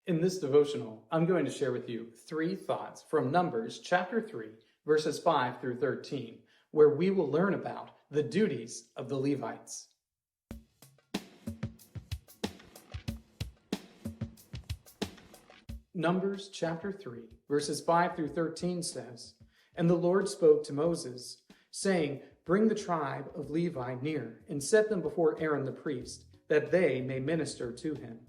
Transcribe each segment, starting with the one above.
In this devotional, I'm going to share with you 3 thoughts from Numbers chapter 3, verses 5 through 13, where we will learn about the duties of the Levites. Numbers chapter 3, verses 5 through 13 says, "And the Lord spoke to Moses, saying, Bring the tribe of Levi near, and set them before Aaron the priest, that they may minister to him.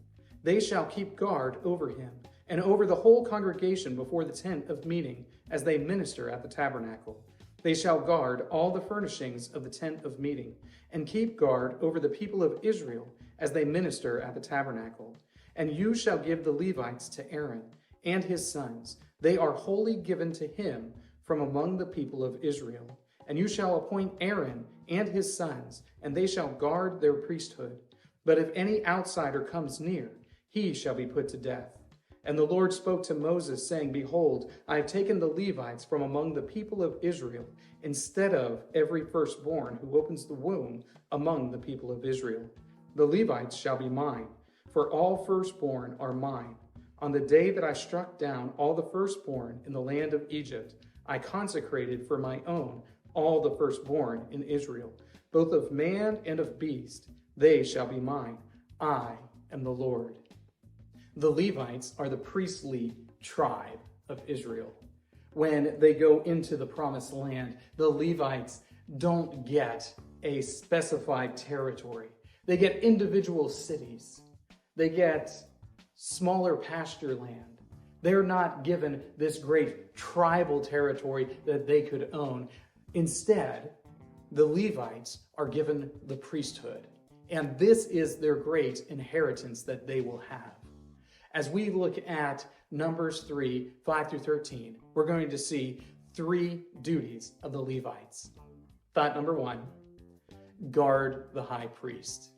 They shall keep guard over him, and over the whole congregation before the tent of meeting, as they minister at the tabernacle. They shall guard all the furnishings of the tent of meeting, and keep guard over the people of Israel, as they minister at the tabernacle. And you shall give the Levites to Aaron and his sons. They are wholly given to him from among the people of Israel. And you shall appoint Aaron and his sons, and they shall guard their priesthood. But if any outsider comes near, he shall be put to death. And the Lord spoke to Moses, saying, Behold, I have taken the Levites from among the people of Israel, instead of every firstborn who opens the womb among the people of Israel. The Levites shall be mine, for all firstborn are mine. On the day that I struck down all the firstborn in the land of Egypt, I consecrated for my own all the firstborn in Israel, both of man and of beast. They shall be mine. I am the Lord." The Levites are the priestly tribe of Israel. When they go into the promised land, the Levites don't get a specified territory. They get individual cities. They get smaller pasture land. They're not given this great tribal territory that they could own. Instead, the Levites are given the priesthood, and this is their great inheritance that they will have. As we look at Numbers 3, 5 through 13, we're going to see 3 duties of the Levites. Thought number 1, guard the high priest.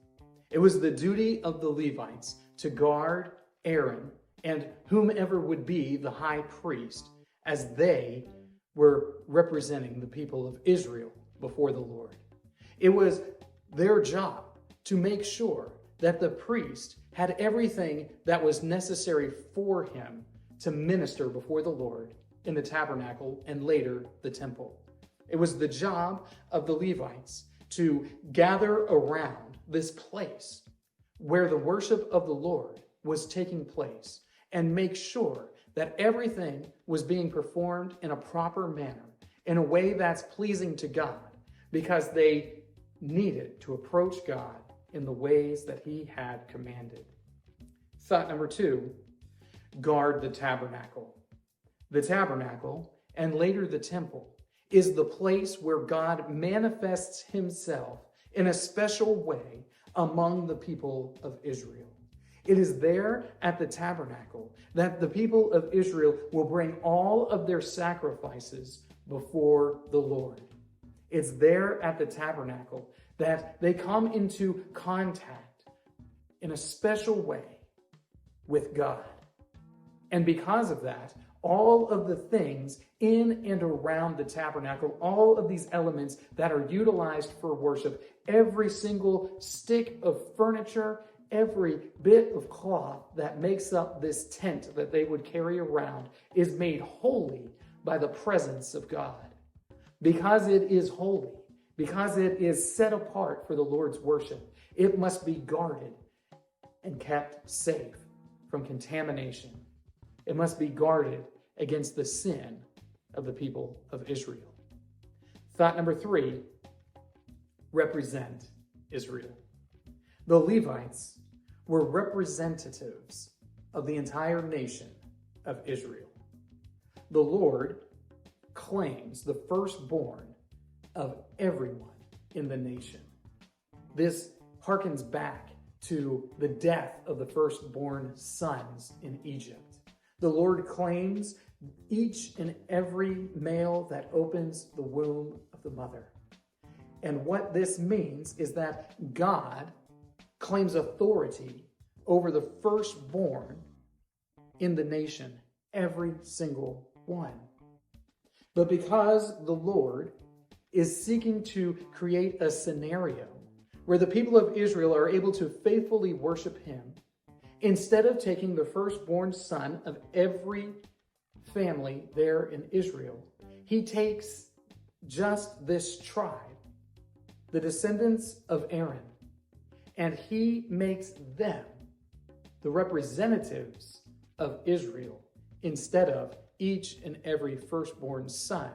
It was the duty of the Levites to guard Aaron and whomever would be the high priest, as they were representing the people of Israel before the Lord. It was their job to make sure that the priest had everything that was necessary for him to minister before the Lord in the tabernacle and later the temple. It was the job of the Levites to gather around this place where the worship of the Lord was taking place and make sure that everything was being performed in a proper manner, in a way that's pleasing to God, because they needed to approach God in the ways that he had commanded. Thought number 2, guard the tabernacle. The tabernacle, and later the temple, is the place where God manifests himself in a special way among the people of Israel. It is there at the tabernacle that the people of Israel will bring all of their sacrifices before the Lord. It's there at the tabernacle that they come into contact in a special way with God. And because of that, all of the things in and around the tabernacle, all of these elements that are utilized for worship, every single stick of furniture, every bit of cloth that makes up this tent that they would carry around is made holy by the presence of God. Because it is holy, because it is set apart for the Lord's worship, it must be guarded and kept safe from contamination. It must be guarded against the sin of the people of Israel. Thought number 3, represent Israel. The Levites were representatives of the entire nation of Israel. The Lord claims the firstborn of everyone in the nation. This harkens back to the death of the firstborn sons in Egypt. The Lord claims each and every male that opens the womb of the mother. And what this means is that God claims authority over the firstborn in the nation, every single one. But because the Lord is seeking to create a scenario where the people of Israel are able to faithfully worship him Instead of taking the firstborn son of every family there in Israel, he takes just this tribe, the descendants of Aaron, and he makes them the representatives of Israel instead of each and every firstborn son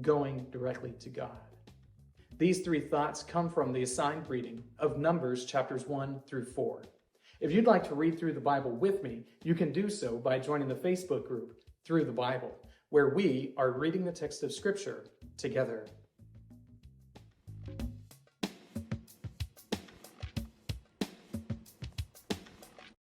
going directly to God. These three thoughts come from the assigned reading of Numbers chapters 1 through 4. If you'd like to read through the Bible with me, you can do so by joining the Facebook group Through the Bible, where we are reading the text of Scripture together.